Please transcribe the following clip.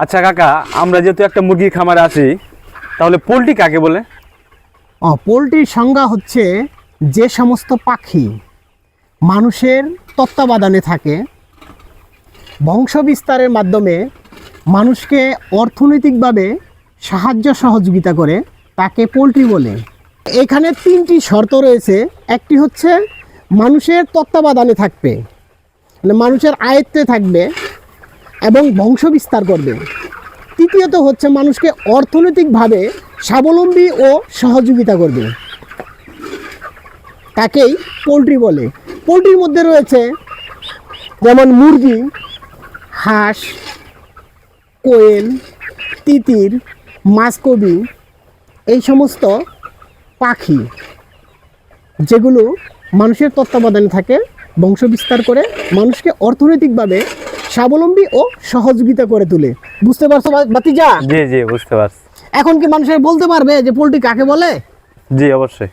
আচ্ছা কাকা, আমরা যেহেতু একটা মুরগির খামারে আছি, তাহলে পোল্ট্রি কাকে বলে? পোলট্রির সংজ্ঞা হচ্ছে যে সমস্ত পাখি মানুষের তত্ত্বাবধানে থাকে, বংশ বিস্তারের মাধ্যমে মানুষকে অর্থনৈতিকভাবে সাহায্য সহযোগিতা করে, তাকে পোলট্রি বলে। এখানে তিনটি শর্ত রয়েছে। একটি হচ্ছে মানুষের তত্ত্বাবধানে থাকবে, মানে মানুষের আয়ত্তে থাকবে এবং বংশ বিস্তার করবে। তৃতীয়ত হচ্ছে মানুষকে অর্থনৈতিকভাবে স্বাবলম্বী ও সহযোগিতা করবে, তাকেই পোলট্রি বলে। পোলট্রির মধ্যে রয়েছে যেমন মুরগি, হাঁস, কোয়েল, তিতির, মাছকবি, এই সমস্ত পাখি যেগুলো মানুষের তত্ত্বাবধানে থাকে, বংশ বিস্তার করে, মানুষকে অর্থনৈতিকভাবে স্বাবলম্বী ও সহযোগিতা করে তোলে। বুঝতে পারছো ভাতিজা? জি জি, বুঝতে পারছি। এখন কি মানুষের বলতে পারবে যে পোলট্রি কাকে বলে? জি অবশ্যই।